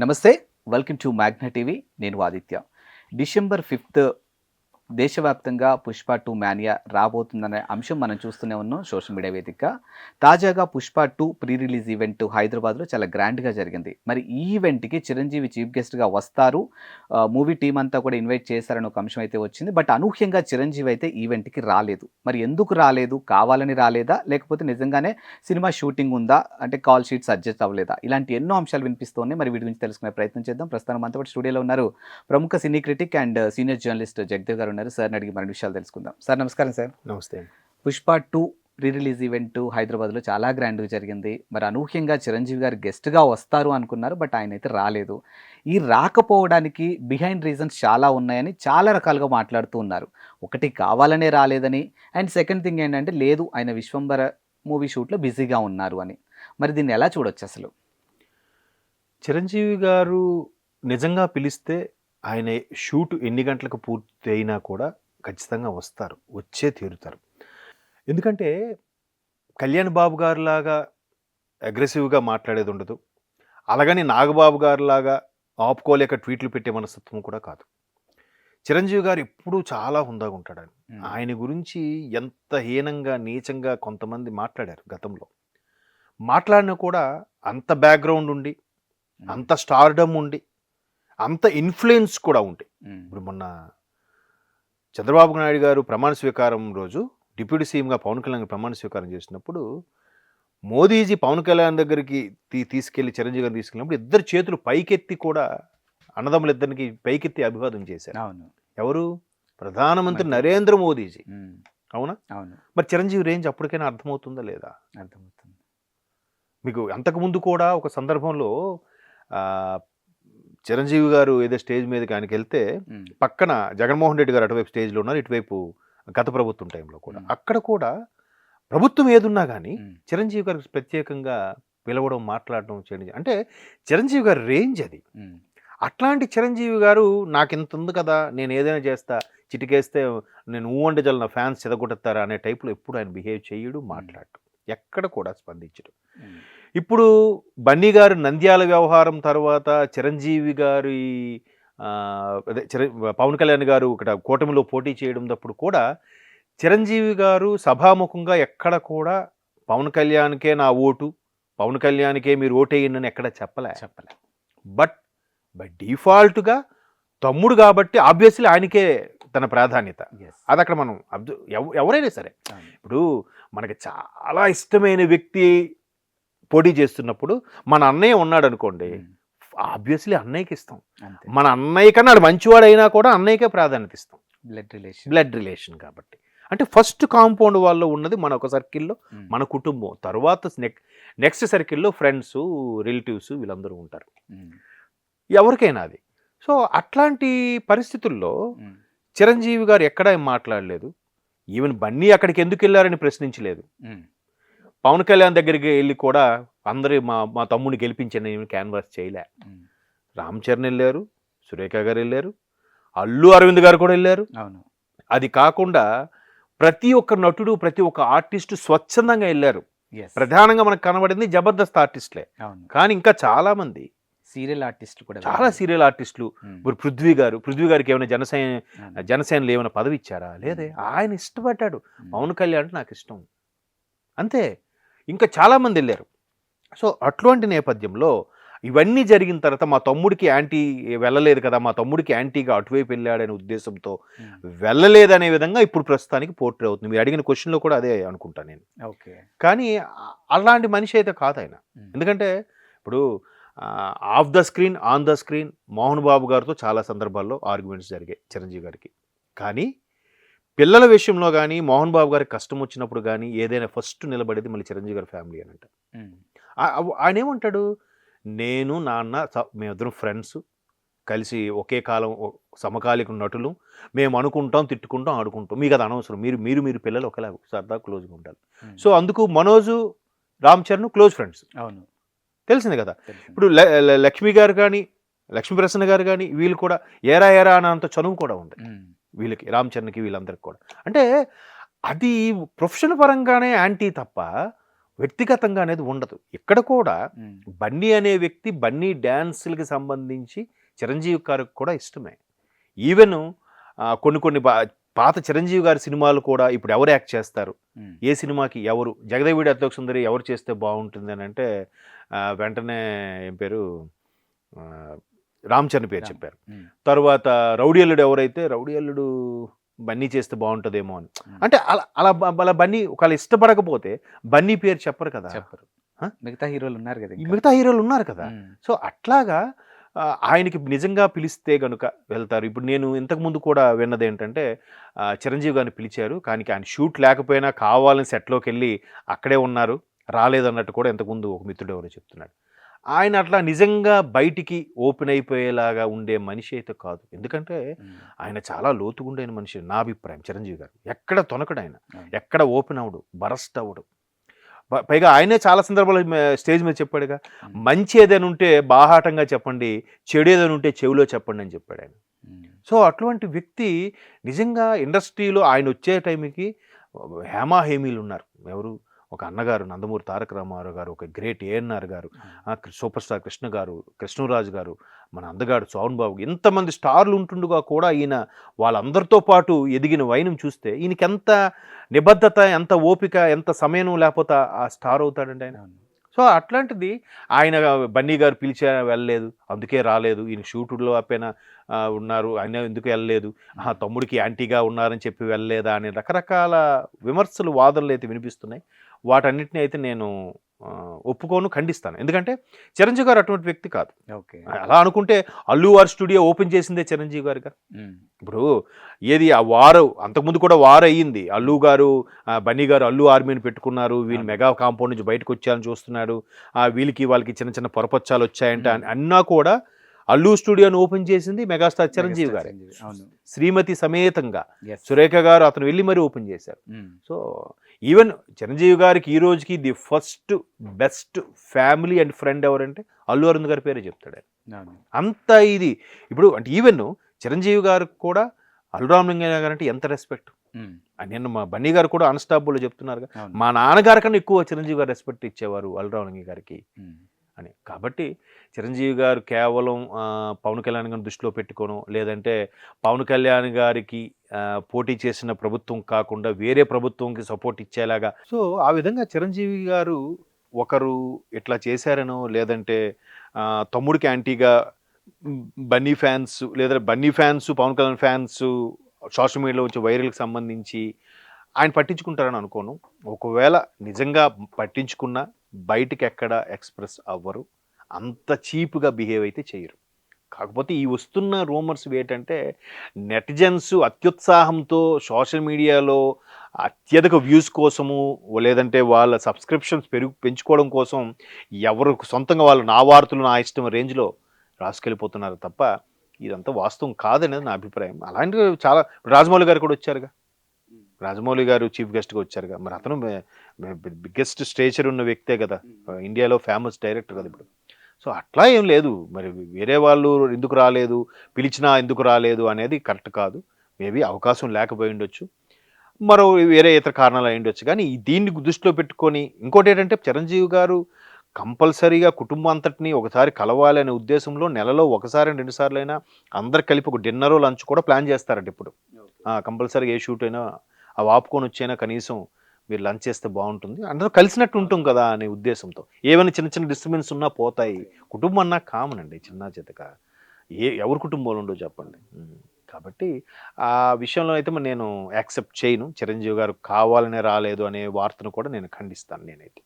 నమస్తే, welcome to Magna TV. నేను Aditya. December 5 దేశవ్యాప్తంగా పుష్ప 2 మానియా రాబోతుందనే అంశం మనం చూస్తూనే ఉన్నాం సోషల్ మీడియా వేదికగా. తాజాగా పుష్ప 2 ప్రీ రిలీజ్ ఈవెంట్ హైదరాబాద్లో చాలా గ్రాండ్గా జరిగింది. మరి ఈ ఈవెంట్కి చిరంజీవి చీఫ్ గెస్ట్గా వస్తారు, మూవీ టీం అంతా కూడా ఇన్వైట్ చేశారని ఒక అంశం అయితే వచ్చింది. బట్ అనూహ్యంగా చిరంజీవి అయితే ఈవెంట్కి రాలేదు. మరి ఎందుకు రాలేదు? కావాలని రాలేదా, లేకపోతే నిజంగానే సినిమా షూటింగ్ ఉందా, అంటే కాల్ షీట్స్ అడ్జస్ట్ అవ్వలేదా? ఇలాంటి ఎన్నో అంశాలు వినిపిస్తున్నాయి. మరి వీటి గురించి తెలుసుకునే ప్రయత్నం చేద్దాం. ప్రస్తుతం మనతో పాటు స్టూడియోలో ఉన్నారు ప్రముఖ cine critic and senior journalist Jagadev garu. సార్ని అడిగి మరిన్ని విషయాలు తెలుసుకుందాం. సార్ నమస్కారం. సార్ నమస్తే. పుష్ప 2 ప్రీ రిలీజ్ ఈవెంట్ హైదరాబాద్లో చాలా గ్రాండ్గా జరిగింది. మరి అనూహ్యంగా చిరంజీవి గారు గెస్ట్గా వస్తారు అనుకున్నారు, బట్ ఆయన అయితే రాలేదు. ఈ రాకపోవడానికి బిహైండ్ రీజన్స్ చాలా ఉన్నాయని చాలా రకాలుగా మాట్లాడుతూ ఉన్నారు. ఒకటి కావాలనే రాలేదని, అండ్ సెకండ్ థింగ్ ఏంటంటే లేదు, ఆయన విశ్వంబర మూవీ షూట్లో బిజీగా ఉన్నారు అని. మరి దీన్ని ఎలా చూడొచ్చు అసలు? చిరంజీవి గారు నిజంగా పిలిస్తే ఆయన షూట్ ఎన్ని గంటలకు పూర్తి అయినా కూడా ఖచ్చితంగా వస్తారు, వచ్చే తీరుతారు. ఎందుకంటే కళ్యాణ్ బాబు గారిలాగా అగ్రెసివ్గా మాట్లాడేది ఉండదు, అలాగని నాగబాబు గారిలాగా ఆపుకోలేక ట్వీట్లు పెట్టే మనస్తత్వం కూడా కాదు. చిరంజీవి గారు ఎప్పుడూ చాలా హుందాగా ఉంటాడు. ఆయన గురించి ఎంత హీనంగా నీచంగా కొంతమంది మాట్లాడారు గతంలో. మాట్లాడినా కూడా అంత బ్యాక్గ్రౌండ్ ఉండి, అంత స్టార్డమ్ ఉండి, అంత ఇన్ఫ్లుయెన్స్ కూడా ఉంటాయి. ఇప్పుడు మొన్న చంద్రబాబు నాయుడు గారు ప్రమాణ స్వీకారం రోజు డిప్యూటీ సీఎంగా పవన్ కళ్యాణ్ ప్రమాణ స్వీకారం చేసినప్పుడు మోదీజీ పవన్ కళ్యాణ్ దగ్గరికి తీసుకెళ్లి చిరంజీవి గారిని తీసుకెళ్ళినప్పుడు ఇద్దరు చేతులు పైకెత్తి కూడా అన్నదమ్ములిద్దరికి పైకెత్తి అభివాదం చేశారు. అవును. ఎవరు? ప్రధానమంత్రి నరేంద్ర మోదీజీ. అవునా? అవును. మరి చిరంజీవి రేంజ్ అప్పటికైనా అర్థమవుతుందా లేదా? అర్థమవుతుంది. మీకు అంతకుముందు కూడా ఒక సందర్భంలో చిరంజీవి గారు ఏదో స్టేజ్ మీదకి ఆయనకి వెళ్తే పక్కన జగన్మోహన్ రెడ్డి గారు అటువైపు స్టేజ్లో ఉన్నారు, ఇటువైపు గత ప్రభుత్వం టైంలో కూడా అక్కడ కూడా ప్రభుత్వం ఏదున్నా కానీ చిరంజీవి గారికి ప్రత్యేకంగా పిలవడం, మాట్లాడడం చేయడం అంటే చిరంజీవి గారి రేంజ్ అది. అట్లాంటి చిరంజీవి గారు నాకు ఇంత ఉంది కదా, నేను ఏదైనా చేస్తా, చిటికేస్తే నేను అంటే జల్ నా ఫ్యాన్స్ చెదగొట్టేస్తారా అనే టైప్లో ఎప్పుడు ఆయన బిహేవ్ చేయడు, మాట్లాడు, ఎక్కడ కూడా స్పందించడు. ఇప్పుడు బన్నీ గారు నంద్యాల వ్యవహారం తర్వాత చిరంజీవి గారి అదే పవన్ కళ్యాణ్ గారు ఇక్కడ కూటమిలో పోటీ చేయడం తప్పుడు కూడా చిరంజీవి గారు సభాముఖంగా ఎక్కడ కూడా పవన్ కళ్యాణ్కే నా ఓటు, పవన్ కళ్యాణ్కే మీరు ఓటేయండి అని ఎక్కడ చెప్పలే. బట్ బై డిఫాల్ట్గా తమ్ముడు కాబట్టి ఆబ్వియస్లీ ఆయనకే తన ప్రాధాన్యత. అది అక్కడ మనం ఎవరైనా సరే, ఇప్పుడు మనకి చాలా ఇష్టమైన వ్యక్తి పోటీ చేస్తున్నప్పుడు మన అన్నయ్య ఉన్నాడు అనుకోండి, ఆబ్వియస్లీ అన్నయ్యకి ఇస్తాం. మన అన్నయ్య కన్నా మంచివాడైనా కూడా అన్నయ్యకే ప్రాధాన్యత ఇస్తాం. బ్లడ్ రిలేషన్ కాబట్టి. అంటే ఫస్ట్ కాంపౌండ్ వాళ్ళు ఉన్నది మన ఒక సర్కిల్లో మన కుటుంబం, తర్వాత నెక్స్ట్ సర్కిల్లో ఫ్రెండ్స్, రిలేటివ్స్ వీళ్ళందరూ ఉంటారు, ఎవరికైనా అది. సో అట్లాంటి పరిస్థితుల్లో చిరంజీవి గారు ఎక్కడా ఏం మాట్లాడలేదు. ఈవెన్ బన్నీ అక్కడికి ఎందుకు వెళ్ళారని ప్రశ్నించలేదు. పవన్ కళ్యాణ్ దగ్గరికి వెళ్ళి కూడా అందరూ మా తమ్ముడిని గెలిపించని క్యాన్వాస్ చేయలే. రామ్ చరణ్ వెళ్ళారు, సురేఖ గారు వెళ్ళారు, అల్లు అరవింద్ గారు కూడా వెళ్ళారు. అది కాకుండా ప్రతి ఒక్క నటుడు, ప్రతి ఒక్క ఆర్టిస్టు స్వచ్ఛందంగా వెళ్ళారు. ప్రధానంగా మనకు కనబడింది జబర్దస్త్ ఆర్టిస్టులే, కానీ ఇంకా చాలా మంది సీరియల్ ఆర్టిస్టులు కూడా, చాలా సీరియల్ ఆర్టిస్టులు. ఇప్పుడు పృథ్వీ గారికి ఏమైనా జనసేనలో ఏమైనా పదవి ఇచ్చారా? లేదే. ఆయన ఇష్టపడ్డాడు, పవన్ కళ్యాణ్ నాకు ఇష్టం, అంతే. ఇంకా చాలామంది వెళ్ళారు. సో అట్లాంటి నేపథ్యంలో ఇవన్నీ జరిగిన తర్వాత మా తమ్ముడికి యాంటీ వెళ్ళలేదు కదా, మా తమ్ముడికి యాంటీగా అటువైపు వెళ్ళాడనే ఉద్దేశంతో వెళ్ళలేదనే విధంగా ఇప్పుడు ప్రస్తుతానికి పోర్ట్రే అవుతుంది. మీరు అడిగిన క్వశ్చన్లో కూడా అదే అనుకుంటాను నేను. కానీ అలాంటి మనిషి అయితే కాదు ఆయన. ఎందుకంటే ఇప్పుడు off the screen, on the screen Mohan Babu గారితో చాలా సందర్భాల్లో ఆర్గ్యుమెంట్స్ జరిగాయి చిరంజీవి గారికి. కానీ పిల్లల విషయంలో కానీ, మోహన్ బాబు గారికి కష్టం వచ్చినప్పుడు కానీ ఏదైనా ఫస్ట్ నిలబడేది మళ్ళీ చిరంజీవి గారి ఫ్యామిలీ అని అంట. ఆయన ఏమంటాడు, నేను నాన్న మేమిద్దరం ఫ్రెండ్స్, కలిసి ఒకే కాలం సమకాలిక నటులు, మేము అనుకుంటాం, తిట్టుకుంటాం, ఆడుకుంటాం, మీకు అది అనవసరం, మీరు పిల్లలు ఒకేలా సరదా క్లోజ్గా ఉండాలి. సో అందుకు మనోజు, రామ్ చరణ్ క్లోజ్ ఫ్రెండ్స్. అవును, తెలిసింది కదా. ఇప్పుడు లక్ష్మి గారు కానీ, లక్ష్మీప్రసన్న గారు కానీ వీళ్ళు కూడా ఏరా అన్నంత చనువు కూడా ఉంది వీళ్ళకి, రామ్ చరణ్కి, వీళ్ళందరికీ కూడా. అంటే అది ప్రొఫెషన్ పరంగానే యాంటీ తప్ప వ్యక్తిగతంగా అనేది ఉండదు. ఇక్కడ కూడా బన్నీ అనే వ్యక్తి బన్నీ డ్యాన్సులకి సంబంధించి చిరంజీవి గారికి కూడా ఇష్టమే. ఈవెన్ కొన్ని కొన్ని పాత చిరంజీవి గారి సినిమాలు కూడా ఇప్పుడు ఎవరు యాక్ట్ చేస్తారు, ఏ సినిమాకి ఎవరు, జగదేవిడి అతిలోక సుందరి ఎవరు చేస్తే బాగుంటుంది అని అంటే వెంటనే ఏం పేరు రామ్ చరణ్ పేరు చెప్పారు. తర్వాత రౌడీ అల్లుడు ఎవరైతే రౌడీ అల్లుడు బన్నీ చేస్తే బాగుంటుందేమో అని. అంటే అలా అలా అలా బన్నీ ఒకవేళ ఇష్టపడకపోతే బన్నీ పేరు చెప్పరు కదా, చెప్పరు. మిగతా హీరోలు ఉన్నారు కదా, మిగతా హీరోలు ఉన్నారు కదా. సో అట్లాగా ఆయనకి నిజంగా పిలిస్తే గనుక వెళ్తారు. ఇప్పుడు నేను ఇంతకుముందు కూడా విన్నది ఏంటంటే చిరంజీవి గారిని పిలిచారు, కానీ ఆయన షూట్ లేకపోయినా కావాలని సెట్లోకి వెళ్ళి అక్కడే ఉన్నారు, రాలేదన్నట్టు కూడా ఇంతకుముందు ఒక మిత్రుడు ఎవరో చెప్తున్నాడు. ఆయన అట్లా నిజంగా బయటికి ఓపెన్ అయిపోయేలాగా ఉండే మనిషి అయితే కాదు. ఎందుకంటే ఆయన చాలా లోతుగుండైన మనిషి నా అభిప్రాయం. చిరంజీవి గారు ఎక్కడ తొనకడు, ఆయన ఎక్కడ ఓపెన్ అవడు, బరస్ట్ అవడు. పైగా ఆయనే చాలా సందర్భాలు స్టేజ్ మీద చెప్పాడుగా, మంచి ఏదైనా ఉంటే బాహాటంగా చెప్పండి, చెడు ఏదైనా ఉంటే చెవిలో చెప్పండి అని చెప్పాడు ఆయన. సో అటువంటి వ్యక్తి నిజంగా ఇండస్ట్రీలో ఆయన వచ్చే టైంకి హేమాహేమీలు ఉన్నారు. ఎవరు, ఒక అన్నగారు నందమూరి తారక రామారావు గారు, ఒక గ్రేట్ ఏఎన్ఆర్ గారు, సూపర్ స్టార్ కృష్ణ గారు, కృష్ణరాజు గారు, మన అందగాడు సోహన్ బాబు, ఇంతమంది స్టార్లు ఉంటుండగా కూడా ఈయన వాళ్ళందరితో పాటు ఎదిగిన వైనం చూస్తే ఈయనకి ఎంత నిబద్ధత, ఎంత ఓపిక, ఎంత సమయం లేకపోతే ఆ స్టార్ అవుతాడండి ఆయన. సో అట్లాంటిది ఆయన బన్నీ గారు పిలిచా వెళ్ళలేదు, అందుకే రాలేదు, ఈయన షూటుల్లో అప్పైనా ఉన్నారు, ఆయన ఎందుకు వెళ్ళలేదు, తమ్ముడికి యాంటీగా ఉన్నారని చెప్పి వెళ్ళలేదా అనే రకరకాల విమర్శలు, వాదనలు అయితే వినిపిస్తున్నాయి. వాటన్నిటిని అయితే నేను ఒప్పుకోను, ఖండిస్తాను. ఎందుకంటే చిరంజీవి గారు అటువంటి వ్యక్తి కాదు. అలా అనుకుంటే అల్లు వార్ స్టూడియో ఓపెన్ చేసిందే చిరంజీవి గారుగా. ఇప్పుడు ఏది ఆ వారు అంతకుముందు కూడా వార్ అయ్యింది, అల్లు గారు బన్నీ గారు అల్లు ఆర్మీని పెట్టుకున్నారు, వీళ్ళు మెగా కాంపౌండ్ నుంచి బయటకు వచ్చారని చూస్తున్నాడు, వీళ్ళకి వాళ్ళకి చిన్న చిన్న పొరపచ్చాలు వచ్చాయంటే అన్నా కూడా అల్లు స్టూడియోని ఓపెన్ చేసింది మెగాస్టార్ చిరంజీవి గారు, శ్రీమతి సమేతంగా సురేఖ గారు అతను వెళ్ళి మరీ ఓపెన్ చేశారు. సో ఈవెన్ చిరంజీవి గారికి ఈ రోజుకి the first best family and friend ఎవరంటే అల్లు అరుణ్ గారి పేరే చెప్తాడు. అంత ఇది ఇప్పుడు అంటే ఈవెన్ చిరంజీవి గారికి కూడా అల్లు రామలింగయ్య గారు అంటే ఎంత రెస్పెక్ట్. నేను మా బన్నీ గారు కూడా అన్స్టాపుల్ చెప్తున్నారు, మా నాన్నగారి కన్నా ఎక్కువ చిరంజీవి గారు రెస్పెక్ట్ ఇచ్చేవారు అల్లు రామలింగయ్య గారికి అని. కాబట్టి చిరంజీవి గారు కేవలం పవన్ కళ్యాణ్ గారిని దృష్టిలో పెట్టుకోను, లేదంటే పవన్ కళ్యాణ్ గారికి పోటీ చేసిన ప్రభుత్వం కాకుండా వేరే ప్రభుత్వంకి సపోర్ట్ ఇచ్చేలాగా, సో ఆ విధంగా చిరంజీవి గారు ఒకరు ఇట్లా చేశారనో, లేదంటే తమ్ముడికి యాంటీగా బన్నీ ఫ్యాన్స్, లేదా Bunny fans Pawan Kalyan fans social మీడియాలో వచ్చే వైరల్కి సంబంధించి ఆయన పట్టించుకుంటారని అనుకోను. ఒకవేళ నిజంగా పట్టించుకున్నా బయటికి ఎక్కడ ఎక్స్ప్రెస్ అవ్వరు, అంత చీప్గా బిహేవ్ అయితే చేయరు. కాకపోతే ఈ వస్తున్న రూమర్స్ ఏంటంటే నెటిజన్స్ అత్యుత్సాహంతో సోషల్ మీడియాలో అత్యధిక వ్యూస్ కోసము, లేదంటే వాళ్ళ సబ్స్క్రిప్షన్స్ పెంచుకోవడం కోసం ఎవరు సొంతంగా వాళ్ళు నా వార్తలు నా ఇష్టం రేంజ్లో రాసుకెళ్ళిపోతున్నారు తప్ప ఇదంతా వాస్తవం కాదనేది నా అభిప్రాయం. అలాంటివి చాలా, రాజమౌళి గారు కూడా వచ్చారుగా, రాజమౌళి గారు చీఫ్ గెస్ట్గా వచ్చారుగా, మరి అతను బిగ్గెస్ట్ స్టేచర్ ఉన్న వ్యక్తే కదా, ఇండియాలో ఫేమస్ డైరెక్టర్ కదా ఇప్పుడు. సో అట్లా ఏం లేదు, మరి వేరే వాళ్ళు ఎందుకు రాలేదు, పిలిచినా ఎందుకు రాలేదు అనేది కరెక్ట్ కాదు. మేబీ అవకాశం లేకపోయి ఉండొచ్చు, మరో వేరే ఇతర కారణాలు అయి ఉండొచ్చు. కానీ దీన్ని దృష్టిలో పెట్టుకొని ఇంకోటి ఏంటంటే చిరంజీవి గారు కంపల్సరీగా కుటుంబం అంతటిని ఒకసారి కలవాలి అనే ఉద్దేశంలో నెలలో ఒకసారి 2 సార్లు అయినా అందరు కలిపి ఒక డిన్నర్ లంచ్ కూడా ప్లాన్ చేస్తారంట ఇప్పుడు. కంపల్సరీగా ఏ షూట్ అయినా అవి ఆపుకొని వచ్చైనా కనీసం మీరు లంచ్ చేస్తే బాగుంటుంది, అందరూ కలిసినట్టు ఉంటాం కదా అనే ఉద్దేశంతో. ఏమైనా చిన్న చిన్న డిస్టర్బెన్స్ ఉన్నా పోతాయి, కుటుంబం అన్నా కామన్ అండి, చిన్న చితక ఎవరి కుటుంబంలో ఉండో చెప్పండి. కాబట్టి ఆ విషయంలో అయితే నేను యాక్సెప్ట్ చేయను, చిరంజీవి గారు కావాలనే రాలేదు అనే వార్తను కూడా నేను ఖండిస్తాను నేనైతే.